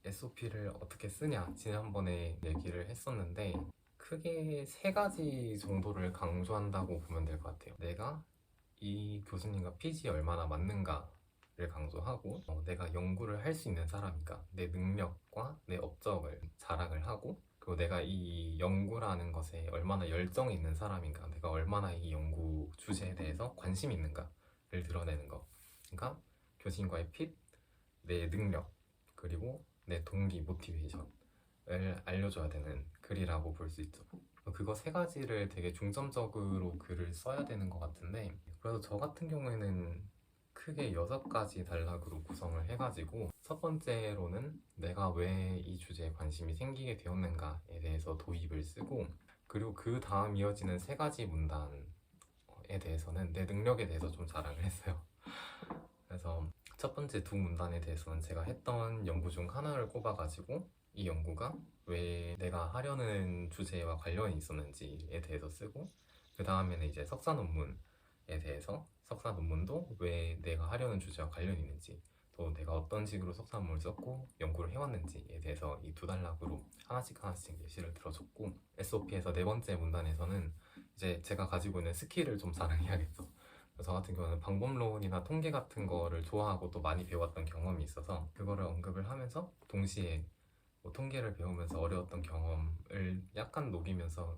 SOP를 어떻게 쓰냐 지난번에 얘기를 했었는데 크게 세 가지 정도를 강조한다고 보면 될 것 같아요. 내가 이 교수님과 핏이 얼마나 맞는가를 강조하고 내가 연구를 할 수 있는 사람인가, 내 능력과 내 업적을 자랑을 하고, 그리고 내가 이 연구라는 것에 얼마나 열정이 있는 사람인가, 내가 얼마나 이 연구 주제에 대해서 관심이 있는가를 드러내는 거. 그러니까 교수님과의 핏, 내 능력, 그리고 내 동기, 모티베이션을 알려줘야 되는 글이라고 볼 수 있죠. 그거 세 가지를 되게 중점적으로 글을 써야 되는 것 같은데, 그래서 저 같은 경우에는 크게 6가지 단락으로 구성을 해가지고, 첫 번째로는 내가 왜 이 주제에 관심이 생기게 되었는가에 대해서 도입을 쓰고, 그리고 그 다음 이어지는 세 가지 문단에 대해서는 내 능력에 대해서 좀 자랑을 했어요. 그래서 첫 번째 두 문단에 대해서는 제가 했던 연구 중 하나를 꼽아가지고 이 연구가 왜 내가 하려는 주제와 관련이 있었는지에 대해서 쓰고, 그 다음에는 이제 석사 논문에 대해서 석사 논문도 왜 내가 하려는 주제와 관련이 있는지, 또 내가 어떤 식으로 석사 논문을 썼고 연구를 해왔는지에 대해서 이 두 단락으로 하나씩 예시를 들어줬고, SOP에서 네 번째 문단에서는 이제 제가 가지고 있는 스킬을 좀 자랑해야겠죠. 저 같은 경우는 방법론이나 통계 같은 거를 좋아하고 또 많이 배웠던 경험이 있어서 그거를 언급을 하면서, 동시에 뭐 통계를 배우면서 어려웠던 경험을 약간 녹이면서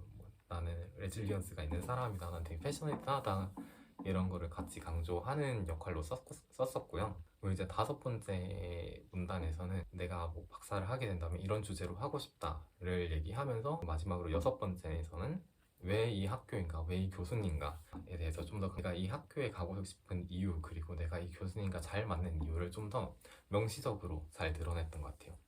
나는 레질리언스가 있는 사람이다, 난 되게 패셔네이트하다, 이런 거를 같이 강조하는 역할로 썼었고요. 그리고 이제 다섯 번째 문단에서는 내가 뭐 박사를 하게 된다면 이런 주제로 하고 싶다를 얘기하면서, 마지막으로 여섯 번째에서는 왜 이 학교인가, 왜 이 교수님가에 대해서 좀 더, 내가 이 학교에 가고 싶은 이유, 그리고 내가 이 교수님과 잘 맞는 이유를 좀 더 명시적으로 잘 드러냈던 것 같아요.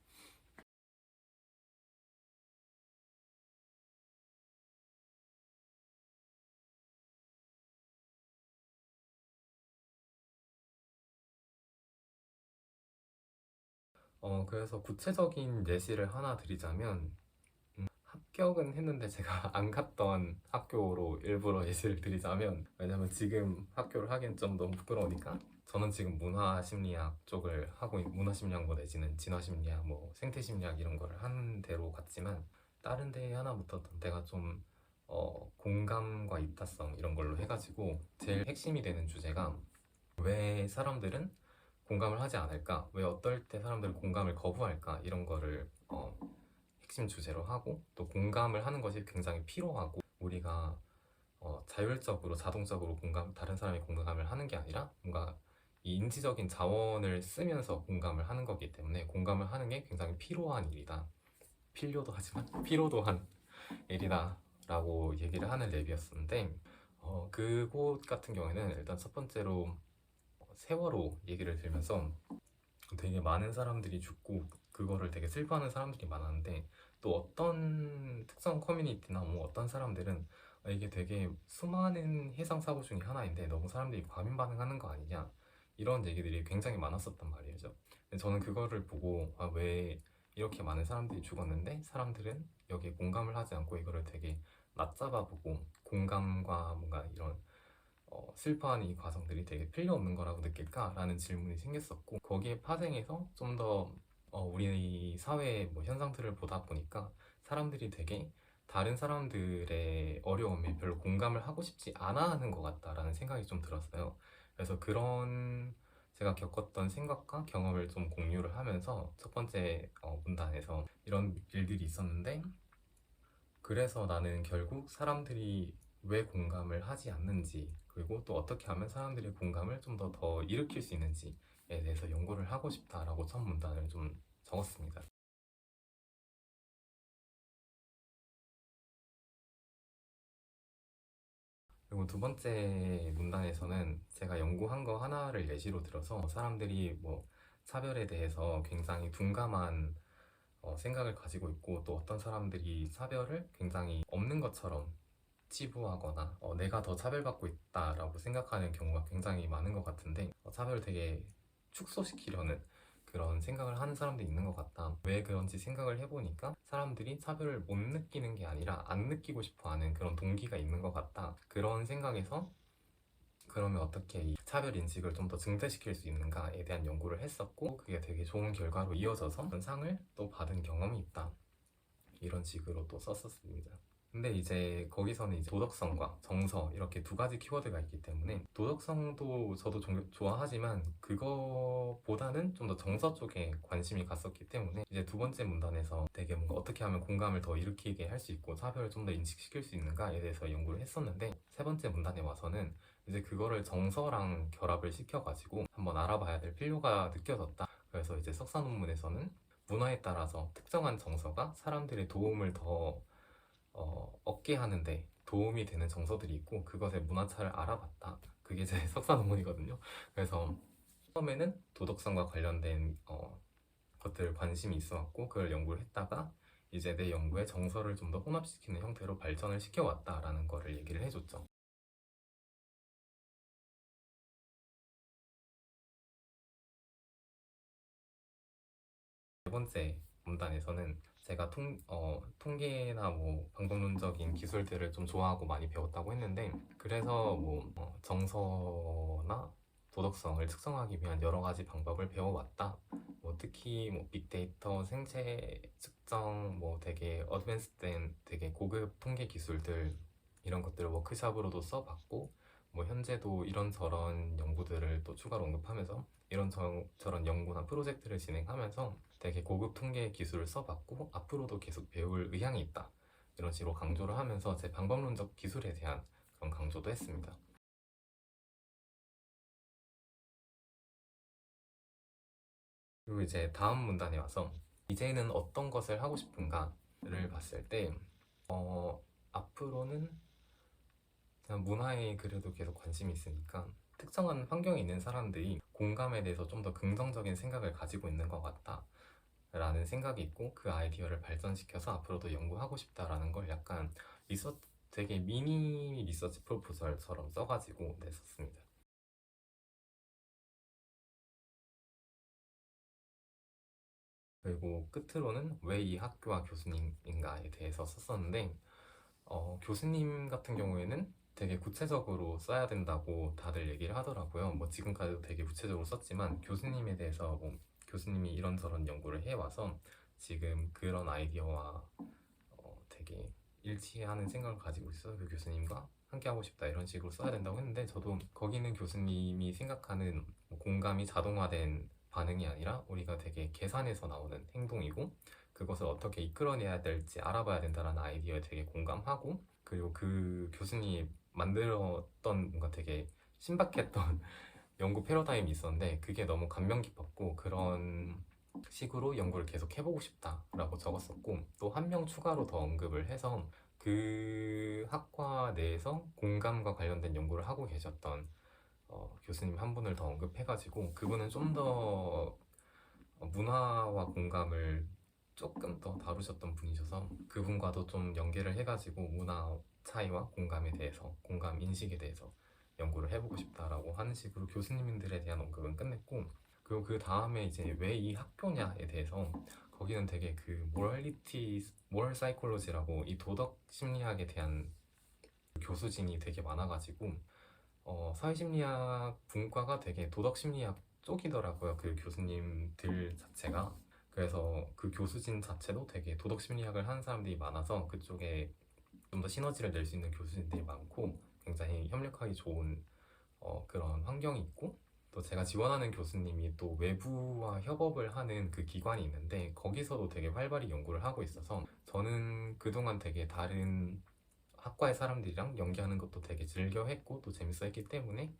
그래서 구체적인 예시를 하나 드리자면, 합격은 했는데 제가 안 갔던 학교로 일부러 예시를 드리자면, 왜냐면 지금 학교를 하기엔 좀 너무 부끄러우니까, 저는 지금 문화심리학 쪽을 하고 문화심리학 뭐 내지는 진화심리학, 뭐 생태심리학 이런 거를 하는 데로 갔지만, 다른 데 하나 붙었던 데가 좀 공감과 이타성 이런 걸로 해가지고, 제일 핵심이 되는 주제가 왜 사람들은 공감을 하지 않을까, 왜 어떨 때 사람들은 공감을 거부할까, 이런 거를 핵심 주제로 하고, 또 공감을 하는 것이 굉장히 필요하고, 우리가 자율적으로 자동적으로 다른 사람이 공감을 하는 게 아니라 뭔가 이 인지적인 자원을 쓰면서 공감을 하는 거기 때문에, 공감을 하는 게 굉장히 필요한 일이다, 필요도 하지만 필요도 한 일이다 라고 얘기를 하는 랩이었는데, 그곳 같은 경우에는 일단 첫 번째로 세월호 얘기를 들면서 되게 많은 사람들이 죽고 그거를 되게 슬퍼하는 사람들이 많았는데, 또 어떤 특정 커뮤니티나 뭐 어떤 사람들은 이게 되게 수많은 해상 사고 중에 하나인데 너무 사람들이 과민 반응하는 거 아니냐, 이런 얘기들이 굉장히 많았었단 말이죠. 근데 저는 그거를 보고, 왜 이렇게 많은 사람들이 죽었는데 사람들은 여기에 공감을 하지 않고 이거를 되게 낮잡아 보고, 공감과 뭔가 이런 슬퍼하는 이 과정들이 되게 필요 없는 거라고 느낄까라는 질문이 생겼었고, 거기에 파생해서 좀 더 우리 사회의 뭐 현상들을 보다 보니까 사람들이 되게 다른 사람들의 어려움에 별로 공감을 하고 싶지 않아 하는 것 같다라는 생각이 좀 들었어요. 그래서 그런 제가 겪었던 생각과 경험을 좀 공유를 하면서 첫 번째 문단에서 이런 일들이 있었는데, 그래서 나는 결국 사람들이 왜 공감을 하지 않는지, 그리고 또 어떻게 하면 사람들의 공감을 좀 더 일으킬 수 있는지에 대해서 연구를 하고 싶다라고 첫 문단을 좀 적었습니다. 그리고 두 번째 문단에서는 제가 연구한 거 하나를 예시로 들어서, 사람들이 뭐 차별에 대해서 굉장히 둔감한 생각을 가지고 있고, 또 어떤 사람들이 차별을 굉장히 없는 것처럼 치부하거나 내가 더 차별받고 있다라고 생각하는 경우가 굉장히 많은 것 같은데, 차별을 되게 축소시키려는 그런 생각을 하는 사람도 있는 것 같다. 왜 그런지 생각을 해보니까 사람들이 차별을 못 느끼는 게 아니라 안 느끼고 싶어 하는 그런 동기가 있는 것 같다. 그런 생각에서 그러면 어떻게 이 차별 인식을 좀 더 증대시킬 수 있는가에 대한 연구를 했었고, 그게 되게 좋은 결과로 이어져서 상을 또 받은 경험이 있다, 이런 식으로 또 썼었습니다. 근데 이제 거기서는 이제 도덕성과 정서 이렇게 두 가지 키워드가 있기 때문에, 도덕성도 저도 좋아하지만 그거보다는 좀 더 정서 쪽에 관심이 갔었기 때문에, 이제 두 번째 문단에서 되게 뭔가 어떻게 하면 공감을 더 일으키게 할 수 있고 차별을 좀 더 인식시킬 수 있는가에 대해서 연구를 했었는데, 세 번째 문단에 와서는 이제 그거를 정서랑 결합을 시켜가지고 한번 알아봐야 될 필요가 느껴졌다. 그래서 이제 석사 논문에서는 문화에 따라서 특정한 정서가 사람들의 도움을 더 얻게 하는데 도움이 되는 정서들이 있고, 그것의 문화차를 알아봤다. 그게 제 석사 논문이거든요. 그래서 처음에는 도덕성과 관련된 것들 관심이 있어갖고 그걸 연구를 했다가, 이제 내 연구에 정서를 좀 더 혼합시키는 형태로 발전을 시켜왔다라는 거를 얘기를 해줬죠. 네 번째 문단에서는 제가 통계나 뭐 방법론적인 기술들을 좀 좋아하고 많이 배웠다고 했는데, 그래서 뭐 정서나 도덕성을 측정하기 위한 여러 가지 방법을 배워왔다. 뭐 특히 뭐 빅데이터, 생체 측정, 뭐 되게 어드밴스된 되게 고급 통계 기술들, 이런 것들을 워크샵으로도 써봤고, 뭐 현재도 이런저런 연구들을 또 추가로 언급하면서 이런저런 연구나 프로젝트를 진행하면서 되게 고급 통계 기술을 써봤고 앞으로도 계속 배울 의향이 있다, 이런 식으로 강조를 하면서 제 방법론적 기술에 대한 그런 강조도 했습니다. 그리고 이제 다음 문단에 와서 이제는 어떤 것을 하고 싶은가를 봤을 때, 앞으로는 그냥 문화에 그래도 계속 관심이 있으니까 특정한 환경에 있는 사람들이 공감에 대해서 좀 더 긍정적인 생각을 가지고 있는 것 같다 라는 생각이 있고, 그 아이디어를 발전시켜서 앞으로도 연구하고 싶다라는 걸 약간 되게 미니 리서치 프로포설처럼 써가지고 냈었습니다. 그리고 끝으로는 왜 이 학교와 교수님인가에 대해서 썼었는데, 교수님 같은 경우에는 되게 구체적으로 써야 된다고 다들 얘기를 하더라고요. 뭐 지금까지도 되게 구체적으로 썼지만, 교수님에 대해서 뭐 교수님이 이런저런 연구를 해와서 지금 그런 아이디어와 되게 일치하는 생각을 가지고 있어서 그 교수님과 함께 하고 싶다, 이런 식으로 써야 된다고 했는데, 저도 거기는 교수님이 생각하는 뭐 공감이 자동화된 반응이 아니라 우리가 되게 계산해서 나오는 행동이고, 그것을 어떻게 이끌어내야 될지 알아봐야 된다는 아이디어에 되게 공감하고, 그리고 그 교수님이 만들었던 뭔가 되게 신박했던 연구 패러다임이 있었는데, 그게 너무 감명 깊었고 그런 식으로 연구를 계속 해보고 싶다라고 적었었고, 또 한 명 추가로 더 언급을 해서 그 학과 내에서 공감과 관련된 연구를 하고 계셨던 교수님 한 분을 더 언급해가지고, 그분은 좀 더 문화와 공감을 조금 더 다루셨던 분이셔서 그분과도 좀 연계를 해가지고 문화 차이와 공감에 대해서, 공감 인식에 대해서 연구를 해보고 싶다라고 하는 식으로 교수님들에 대한 언급은 끝냈고, 그리고 그 다음에 이제 왜 이 학교냐에 대해서, 거기는 되게 그 모럴 사이콜로지라고 이 도덕 심리학에 대한 교수진이 되게 많아가지고, 사회심리학 분과가 되게 도덕 심리학 쪽이더라고요, 그 교수님들 자체가. 그래서 그 교수진 자체도 되게 도덕 심리학을 하는 사람들이 많아서 그쪽에 좀 더 시너지를 낼 수 있는 교수진들이 많고, 굉장히 협력하기 좋은 그런 환경이 있고, 또 제가 지원하는 교수님이 또 외부와 협업을 하는 그 기관이 있는데, 거기서도 되게 활발히 연구를 하고 있어서 저는 그동안 되게 다른 학과의 사람들이랑 연기하는 것도 되게 즐겨 했고 또 재밌어 했기 때문에,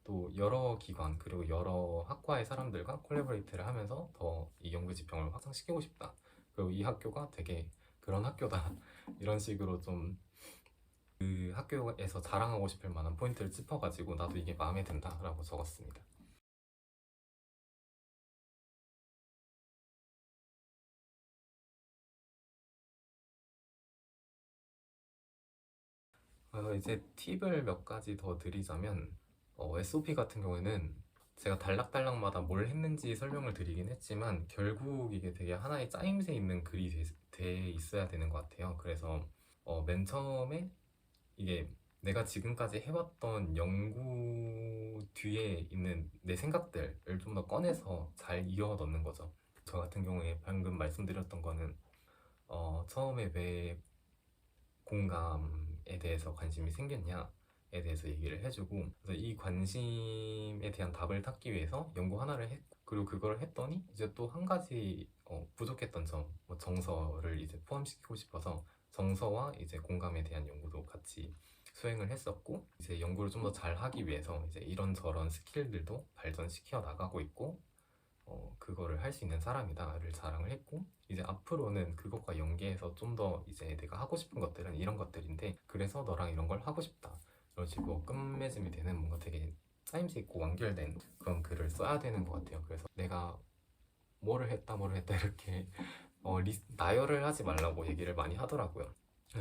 또 여러 기관 그리고 여러 학과의 사람들과 콜라보레이트를 하면서 더 이 연구 지평을 확장시키고 싶다, 그리고 이 학교가 되게 그런 학교다 이런 식으로 좀 그 학교에서 자랑하고 싶을 만한 포인트를 짚어가지고 나도 이게 마음에 든다 라고 적었습니다. 그래서 이제 팁을 몇 가지 더 드리자면, SOP 같은 경우에는 제가 단락단락마다 뭘 했는지 설명을 드리긴 했지만 결국 이게 되게 하나의 짜임새 있는 글이 돼 있어야 되는 것 같아요. 그래서 맨 처음에 이게 내가 지금까지 해왔던 연구 뒤에 있는 내 생각들을 좀 더 꺼내서 잘 이어 넣는 거죠. 저 같은 경우에 방금 말씀드렸던 거는 처음에 왜 공감에 대해서 관심이 생겼냐에 대해서 얘기를 해주고, 그래서 이 관심에 대한 답을 찾기 위해서 연구 하나를 했고, 그리고 그걸 했더니 이제 또 한 가지 부족했던 점, 뭐 정서를 이제 포함시키고 싶어서 정서와 이제 공감에 대한 연구도 같이 수행을 했었고, 이제 연구를 좀 더 잘 하기 위해서 이제 이런저런 스킬들도 발전시켜 나가고 있고, 그거를 할 수 있는 사람이다를 자랑을 했고, 이제 앞으로는 그것과 연계해서 좀 더 이제 내가 하고 싶은 것들은 이런 것들인데, 그래서 너랑 이런 걸 하고 싶다, 이런 식으로 끝맺음이 되는 뭔가 되게 짜임새 있고 완결된 그런 글을 써야 되는 것 같아요. 그래서 내가 뭐를 했다 이렇게 나열을 하지 말라고 얘기를 많이 하더라고요.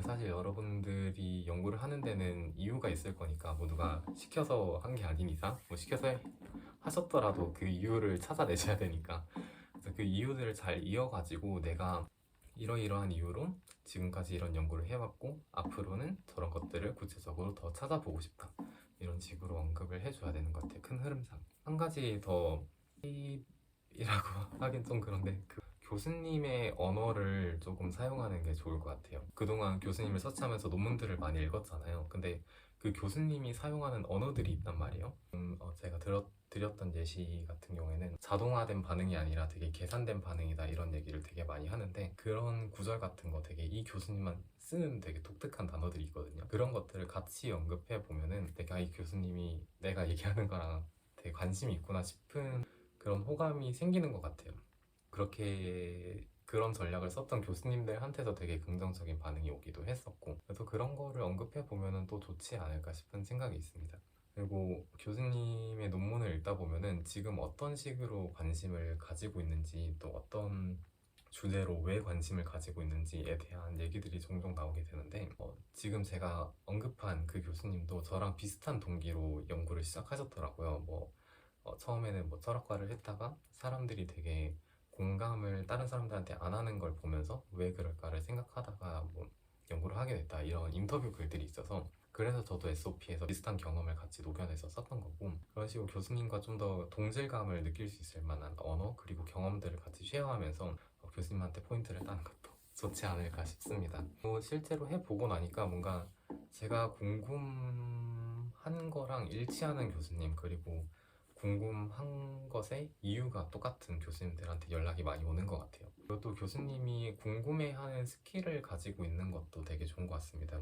사실 여러분들이 연구를 하는 데는 이유가 있을 거니까, 뭐 누가 시켜서 한 게 아닌 이상, 뭐 시켜서 하셨더라도 그 이유를 찾아내셔야 되니까, 그래서 그 이유들을 잘 이어가지고 내가 이러이러한 이유로 지금까지 이런 연구를 해왔고 앞으로는 저런 것들을 구체적으로 더 찾아보고 싶다, 이런 식으로 언급을 해줘야 되는 것 같아요. 큰 흐름상. 한 가지 더 팁이라고 하긴 좀 그런데, 교수님의 언어를 조금 사용하는 게 좋을 것 같아요. 그동안 교수님을 서치하면서 논문들을 많이 읽었잖아요. 근데 그 교수님이 사용하는 언어들이 있단 말이에요. 제가 드렸던 예시 같은 경우에는 자동화된 반응이 아니라 되게 계산된 반응이다, 이런 얘기를 되게 많이 하는데, 그런 구절 같은 거 되게 이 교수님만 쓰는 되게 독특한 단어들이 있거든요. 그런 것들을 같이 언급해 보면은 내가 이 교수님이 내가 얘기하는 거랑 되게 관심이 있구나 싶은 그런 호감이 생기는 것 같아요. 그렇게 그런 전략을 썼던 교수님들한테서 되게 긍정적인 반응이 오기도 했었고, 그래서 그런 거를 언급해 보면은 또 좋지 않을까 싶은 생각이 있습니다. 그리고 교수님의 논문을 읽다 보면은 지금 어떤 식으로 관심을 가지고 있는지, 또 어떤 주제로 왜 관심을 가지고 있는지에 대한 얘기들이 종종 나오게 되는데, 지금 제가 언급한 그 교수님도 저랑 비슷한 동기로 연구를 시작하셨더라고요. 처음에는 뭐 철학과를 했다가 사람들이 되게 공감을 다른 사람들한테 안 하는 걸 보면서 왜 그럴까를 생각하다가 뭐 연구를 하게 됐다, 이런 인터뷰 글들이 있어서, 그래서 저도 SOP에서 비슷한 경험을 같이 녹여내서 썼던 거고, 그런 식으로 교수님과 좀 더 동질감을 느낄 수 있을 만한 언어 그리고 경험들을 같이 쉐어하면서 교수님한테 포인트를 따는 것도 좋지 않을까 싶습니다. 실제로 해보고 나니까 뭔가 제가 궁금한 거랑 일치하는 교수님, 그리고 궁금한 것에 이유가 똑같은 교수님들한테 연락이 많이 오는 것 같아요. 그리고 또 교수님이 궁금해하는 스킬을 가지고 있는 것도 되게 좋은 것 같습니다.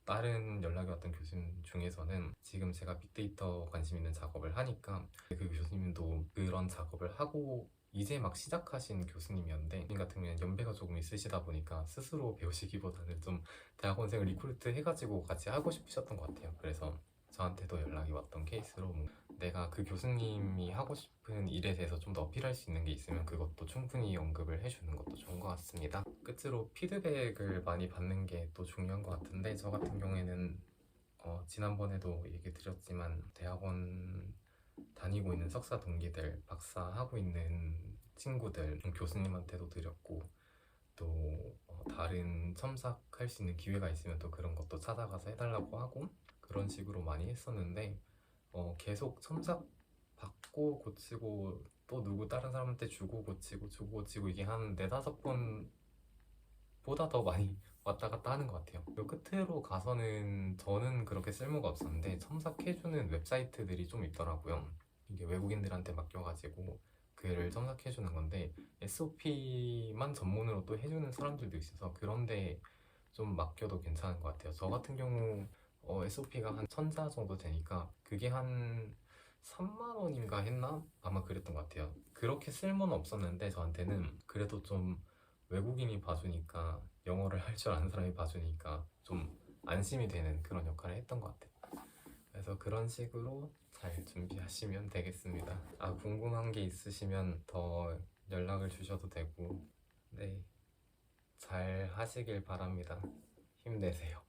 다른 연락이 왔던 교수님 중에서는 지금 제가 빅데이터 관심 있는 작업을 하니까 그 교수님도 그런 작업을 하고 이제 막 시작하신 교수님이었는데, 교수님 같은 경우는 연배가 조금 있으시다 보니까 스스로 배우시기보다는 좀 대학원생을 리크루트 해가지고 같이 하고 싶으셨던 것 같아요. 그래서 저한테도 연락이 왔던 케이스로, 내가 그 교수님이 하고 싶은 일에 대해서 좀 더 어필할 수 있는 게 있으면 그것도 충분히 언급을 해주는 것도 좋은 것 같습니다. 끝으로 피드백을 많이 받는 게 또 중요한 것 같은데, 저 같은 경우에는 지난번에도 얘기 드렸지만 대학원 다니고 있는 석사 동기들, 박사 하고 있는 친구들, 교수님한테도 드렸고, 또 다른 첨삭할 수 있는 기회가 있으면 또 그런 것도 찾아가서 해달라고 하고, 그런 식으로 많이 했었는데, 계속 첨삭 받고 고치고 또 누구 다른 사람한테 주고 고치고 이게 한 4~5번보다 더 많이 왔다 갔다 하는 것 같아요. 그 끝으로 가서는 저는 그렇게 쓸모가 없었는데 첨삭해주는 웹사이트들이 좀 있더라고요. 이게 외국인들한테 맡겨가지고 글을 첨삭해주는 건데, SOP만 전문으로 또 해주는 사람들도 있어서 그런데 좀 맡겨도 괜찮은 것 같아요. 저 같은 경우 SOP가 한 1,000자 정도 되니까 그게 한 3만 원인가 했나? 아마 그랬던 것 같아요. 그렇게 쓸모는 없었는데 저한테는 그래도 좀 외국인이 봐주니까, 영어를 할 줄 아는 사람이 봐주니까 좀 안심이 되는 그런 역할을 했던 것 같아요. 그래서 그런 식으로 잘 준비하시면 되겠습니다. 궁금한 게 있으시면 더 연락을 주셔도 되고, 네, 잘 하시길 바랍니다. 힘내세요.